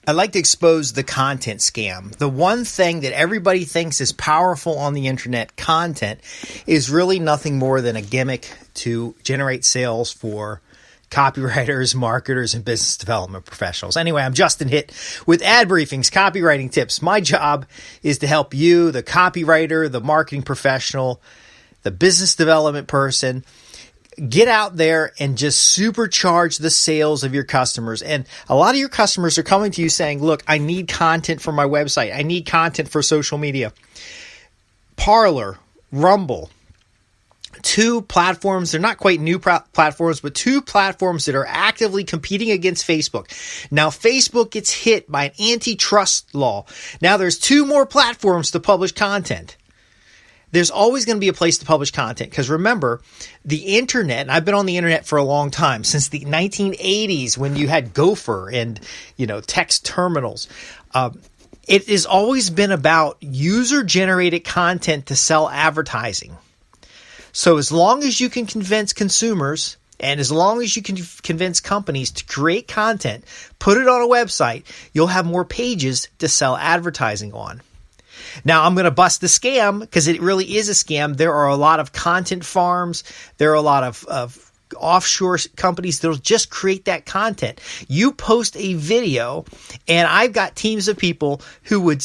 I'd like to expose the content scam. The one thing that everybody thinks is powerful on the internet, content, is really nothing more than a gimmick to generate sales for copywriters, marketers, and business development professionals. Anyway, I'm Justin Hitt with Ad Briefings, Copywriting Tips. My job is to help you, the copywriter, the marketing professional, the business development person, get out there and just supercharge the sales of your customers. And a lot of your customers are coming to you saying, look, I need content for my website. I need content for social media. Parler, Rumble, two platforms. They're not quite new platforms, but two platforms that are actively competing against Facebook. Now, Facebook gets hit by an antitrust law. Now there's two more platforms to publish content. There's always going to be a place to publish content because remember, the internet, and I've been on the internet for a long time, since the 1980s when you had Gopher and, text terminals. It has always been about user-generated content to sell advertising. So as long as you can convince consumers and as long as you can convince companies to create content, put it on a website, you'll have more pages to sell advertising on. Now, I'm going to bust the scam because it really is a scam. There are a lot of content farms. There are a lot of offshore companies that will just create that content. You post a video, and I've got teams of people who would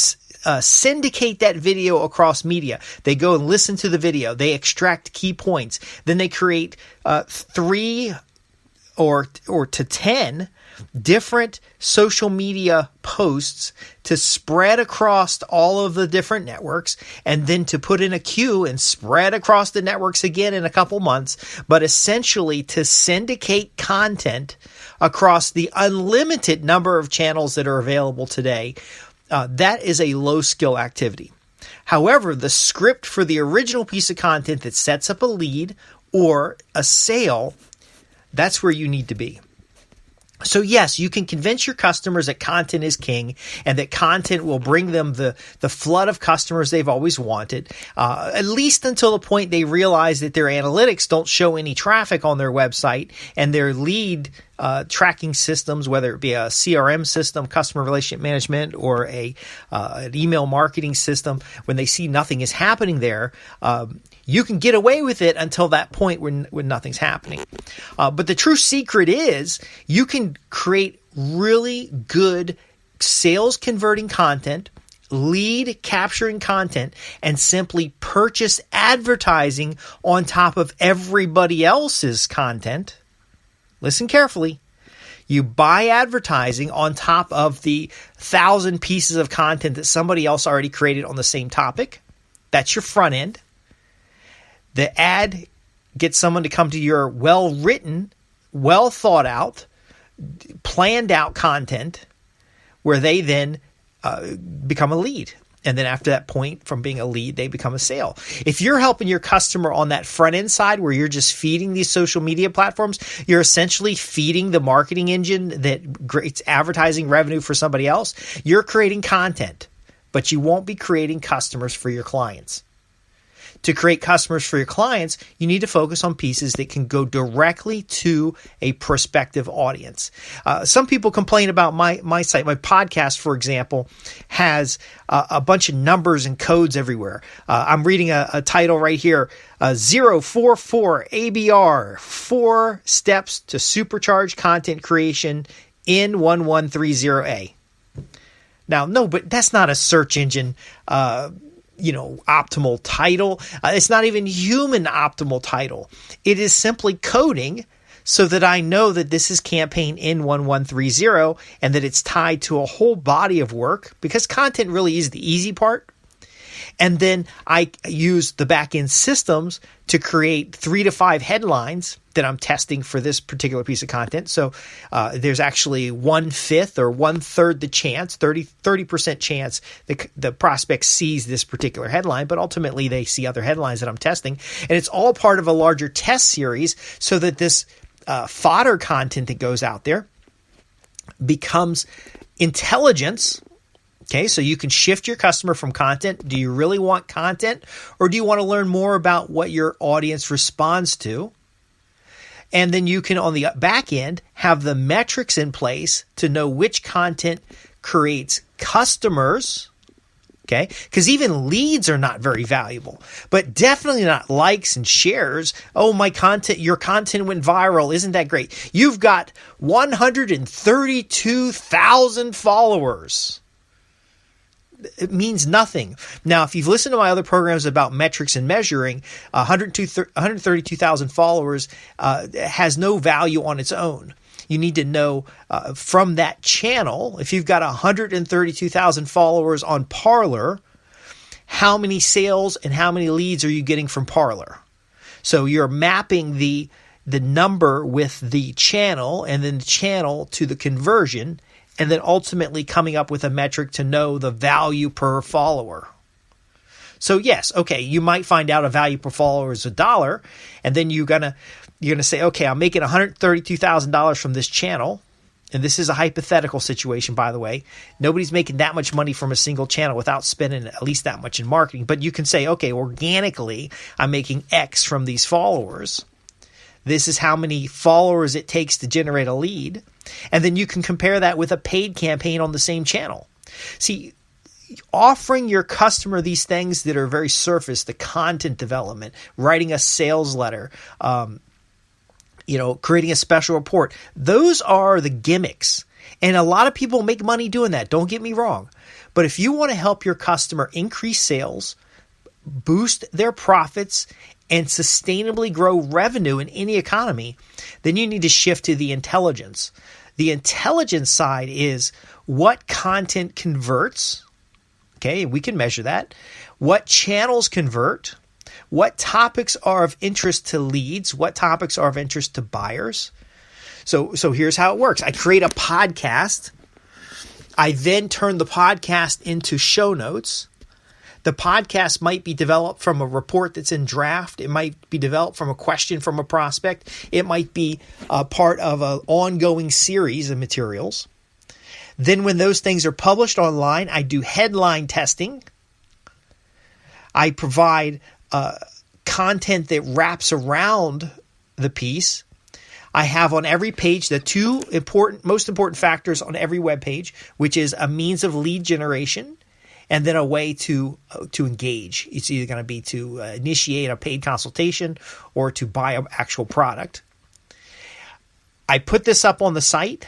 syndicate that video across media. They go and listen to the video. They extract key points. Then they create 3 or to 10 different social media posts to spread across all of the different networks and then to put in a queue and spread across the networks again in a couple months, but essentially to syndicate content across the unlimited number of channels that are available today. That is a low skill activity. However, the script for the original piece of content that sets up a lead or a sale, that's where you need to be. So yes, you can convince your customers that content is king and that content will bring them the flood of customers they've always wanted, at least until the point they realize that their analytics don't show any traffic on their website and their lead tracking systems, whether it be a CRM system, customer relationship management, or an email marketing system, when they see nothing is happening there, you can get away with it until that point when nothing's happening. But the true secret is you can create really good sales converting content, lead capturing content, and simply purchase advertising on top of everybody else's content. Listen carefully. You buy advertising on top of the 1,000 pieces of content that somebody else already created on the same topic. That's your front end. The ad gets someone to come to your well-written, well-thought-out, planned-out content where they then become a lead. And then after that point, from being a lead, they become a sale. If you're helping your customer on that front-end side where you're just feeding these social media platforms, you're essentially feeding the marketing engine that creates advertising revenue for somebody else. You're creating content, but you won't be creating customers for your clients. To create customers for your clients, you need to focus on pieces that can go directly to a prospective audience. Some people complain about my site. My podcast, for example, has a bunch of numbers and codes everywhere. I'm reading a title right here, 044 ABR, 4 steps to supercharge content creation in 1130A. Now, no, but that's not a search engine optimal title. It's not even human optimal title. It is simply coding so that I know that this is campaign N1130 and that it's tied to a whole body of work, because content really is the easy part. And then I use the back-end systems to create 3 to 5 headlines that I'm testing for this particular piece of content. So there's actually 1/5 or 1/3 the chance, 30% chance the prospect sees this particular headline, but ultimately they see other headlines that I'm testing. And it's all part of a larger test series so that this fodder content that goes out there becomes intelligence. Okay, so you can shift your customer from content. Do you really want content, or do you want to learn more about what your audience responds to? And then you can, on the back end, have the metrics in place to know which content creates customers. Okay, because even leads are not very valuable, but definitely not likes and shares. Oh, your content went viral. Isn't that great? You've got 132,000 followers. It means nothing. Now, if you've listened to my other programs about metrics and measuring, 132,000 followers has no value on its own. You need to know from that channel, if you've got 132,000 followers on Parler, how many sales and how many leads are you getting from Parler? So you're mapping the number with the channel and then the channel to the conversion, and then ultimately coming up with a metric to know the value per follower. So yes, okay, you might find out a value per follower is $1, and then you're gonna say, okay, I'm making $132,000 from this channel, and this is a hypothetical situation, by the way. Nobody's making that much money from a single channel without spending at least that much in marketing. But you can say, okay, organically, I'm making X from these followers. This is how many followers it takes to generate a lead. And then you can compare that with a paid campaign on the same channel. See, offering your customer these things that are very surface, the content development, writing a sales letter, creating a special report, those are the gimmicks. And a lot of people make money doing that. Don't get me wrong. But if you want to help your customer increase sales, boost their profits, and sustainably grow revenue in any economy, then you need to shift to the intelligence. The intelligence side is what content converts. Okay, we can measure that. What channels convert? What topics are of interest to leads? What topics are of interest to buyers? So here's how it works. I create a podcast. I then turn the podcast into show notes. The podcast might be developed from a report that's in draft. It might be developed from a question from a prospect. It might be a part of an ongoing series of materials. Then when those things are published online, I do headline testing. I provide content that wraps around the piece. I have on every page the most important factors on every web page, which is a means of lead generation and then a way to engage. It's either going to be to initiate a paid consultation or to buy an actual product. I put this up on the site.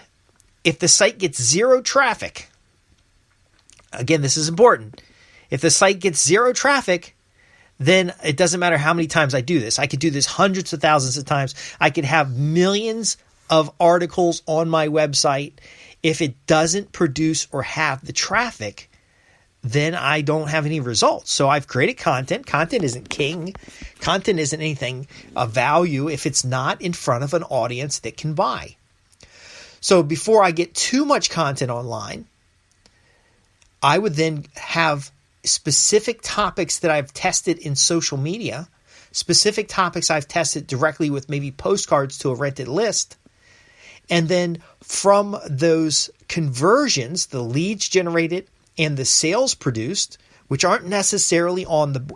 If the site gets zero traffic, again, this is important. If the site gets zero traffic, then it doesn't matter how many times I do this. I could do this hundreds of thousands of times. I could have millions of articles on my website. If it doesn't produce or have the traffic, then I don't have any results. So I've created content. Content isn't king. Content isn't anything of value if it's not in front of an audience that can buy. So before I get too much content online, I would then have specific topics that I've tested in social media, specific topics I've tested directly with maybe postcards to a rented list. And then from those conversions, the leads generated and the sales produced, which aren't necessarily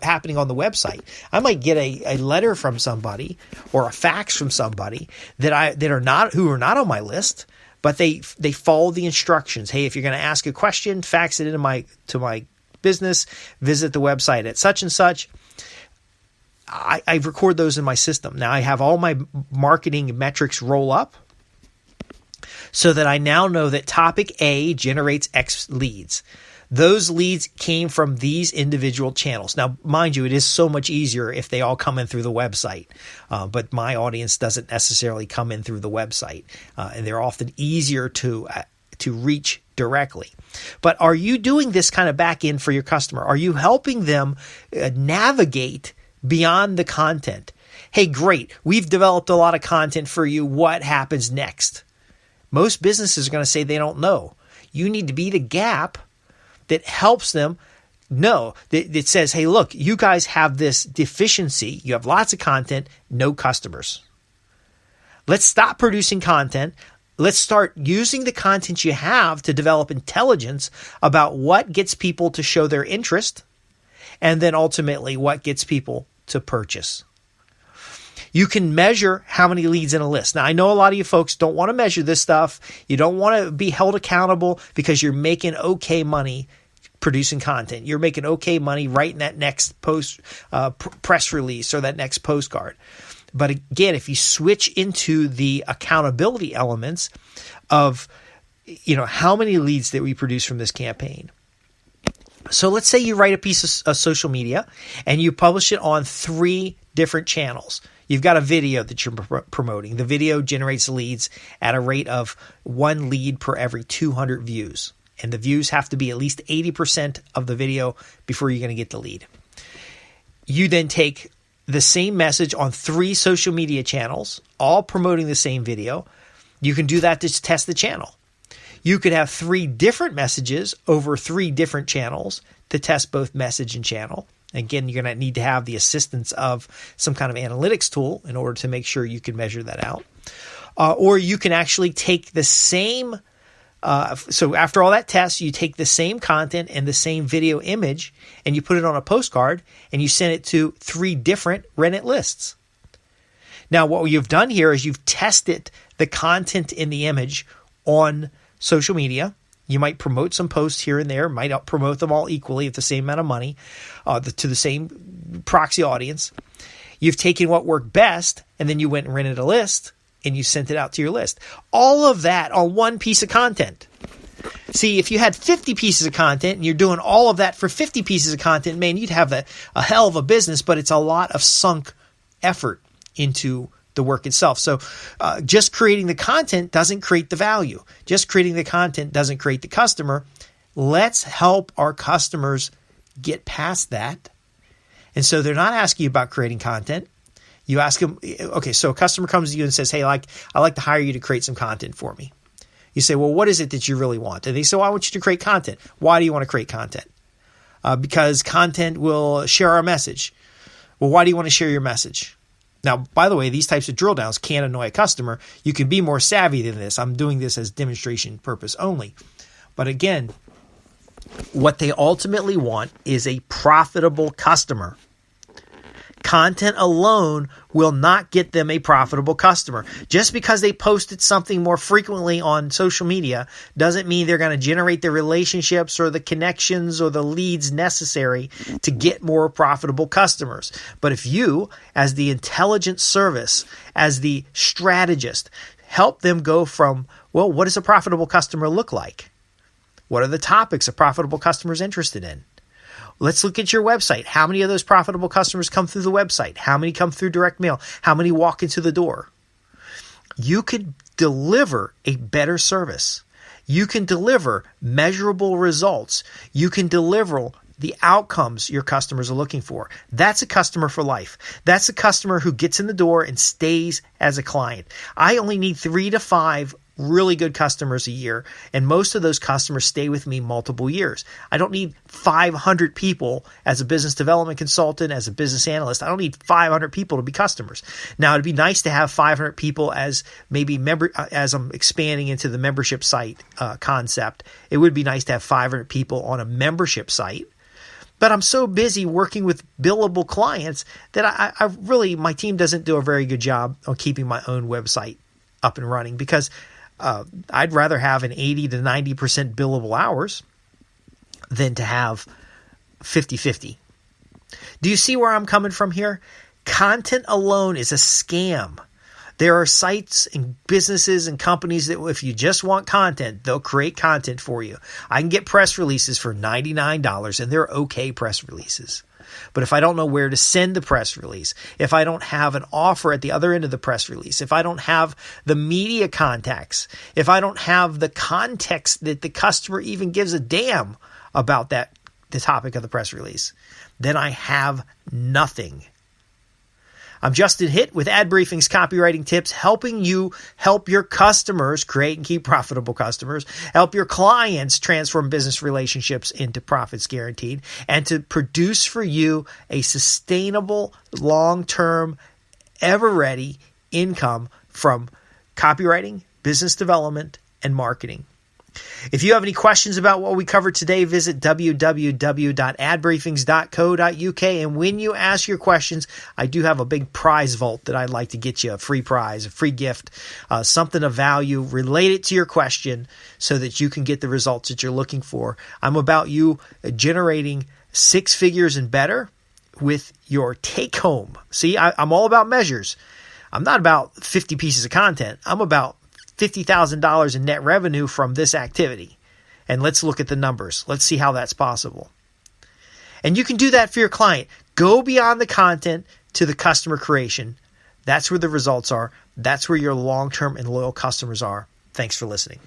happening on the website. I might get a letter from somebody or a fax from somebody who are not on my list, but they follow the instructions. Hey, if you're going to ask a question, fax it to my business, visit the website at such and such. I record those in my system. Now I have all my marketing metrics roll up so that I now know that topic A generates X leads. Those leads came from these individual channels. Now, mind you, it is so much easier if they all come in through the website, but my audience doesn't necessarily come in through the website, and they're often easier to reach directly. But are you doing this kind of back end for your customer? Are you helping them navigate beyond the content? Hey, great, we've developed a lot of content for you. What happens next? Most businesses are going to say they don't know. You need to be the gap that helps them know, that says, hey, look, you guys have this deficiency. You have lots of content, no customers. Let's stop producing content. Let's start using the content you have to develop intelligence about what gets people to show their interest and then ultimately what gets people to purchase. You can measure how many leads in a list. Now, I know a lot of you folks don't want to measure this stuff. You don't want to be held accountable because you're making okay money producing content. You're making okay money writing that next press release or that next postcard. But again, if you switch into the accountability elements of, how many leads that we produce from this campaign. So let's say you write a piece of social media and you publish it on 3 different channels. You've got a video that you're promoting. The video generates leads at a rate of 1 lead per every 200 views. And the views have to be at least 80% of the video before you're going to get the lead. You then take the same message on 3 social media channels, all promoting the same video. You can do that to test the channel. You could have 3 different messages over 3 different channels to test both message and channel. Again, you're going to need to have the assistance of some kind of analytics tool in order to make sure you can measure that out. Or you can actually take the same, so after all that test, you take the same content and the same video image and you put it on a postcard and you send it to 3 different rent-it lists. Now, what you've done here is you've tested the content in the image on social media. You might promote some posts here and there, might promote them all equally at the same amount of money to the same proxy audience. You've taken what worked best, and then you went and rented a list, and you sent it out to your list. All of that on one piece of content. See, if you had 50 pieces of content, and you're doing all of that for 50 pieces of content, man, you'd have a hell of a business, but it's a lot of sunk effort into the work itself. So just creating the content doesn't create the value. Just creating the content doesn't create the customer. Let's help our customers get past that. And so they're not asking you about creating content. You ask them, okay, so a customer comes to you and says, hey, I'd like to hire you to create some content for me. You say, well, what is it that you really want? And they say, well, I want you to create content. Why do you want to create content? Because content will share our message. Well, why do you want to share your message? Now, by the way, these types of drill downs can annoy a customer. You can be more savvy than this. I'm doing this as demonstration purpose only. But again, what they ultimately want is a profitable customer. Content alone will not get them a profitable customer. Just because they posted something more frequently on social media doesn't mean they're going to generate the relationships or the connections or the leads necessary to get more profitable customers. But if you, as the intelligent service, as the strategist, help them go from, well, what does a profitable customer look like? What are the topics a profitable customer is interested in? Let's look at your website. How many of those profitable customers come through the website? How many come through direct mail? How many walk into the door? You could deliver a better service. You can deliver measurable results. You can deliver the outcomes your customers are looking for. That's a customer for life. That's a customer who gets in the door and stays as a client. I only need 3 to 5 really good customers a year, and most of those customers stay with me multiple years. I don't need 500 people as a business development consultant, as a business analyst. I don't need 500 people to be customers. Now, it'd be nice to have 500 people as maybe as I'm expanding into the membership site concept. It would be nice to have 500 people on a membership site. But I'm so busy working with billable clients that I really, my team doesn't do a very good job on keeping my own website up and running, because I'd rather have an 80 to 90% billable hours than to have 50-50. Do you see where I'm coming from here? Content alone is a scam. There are sites and businesses and companies that if you just want content, they'll create content for you. I can get press releases for $99 and they're okay press releases. But if I don't know where to send the press release, if I don't have an offer at the other end of the press release, if I don't have the media contacts, if I don't have the context that the customer even gives a damn about the topic of the press release, then I have nothing. I'm Justin Hitt with Ad Briefing's Copywriting Tips, helping you help your customers create and keep profitable customers, help your clients transform business relationships into profits guaranteed, and to produce for you a sustainable, long-term, ever-ready income from copywriting, business development, and marketing. If you have any questions about what we covered today, visit www.adbriefings.co.uk. And when you ask your questions, I do have a big prize vault that I'd like to get you, a free prize, a free gift, something of value related to your question so that you can get the results that you're looking for. I'm about you generating 6 figures and better with your take home. See, I'm all about measures. I'm not about 50 pieces of content. I'm about $50,000 in net revenue from this activity. And let's look at the numbers. Let's see how that's possible. And you can do that for your client. Go beyond the content to the customer creation. That's where the results are. That's where your long-term and loyal customers are. Thanks for listening.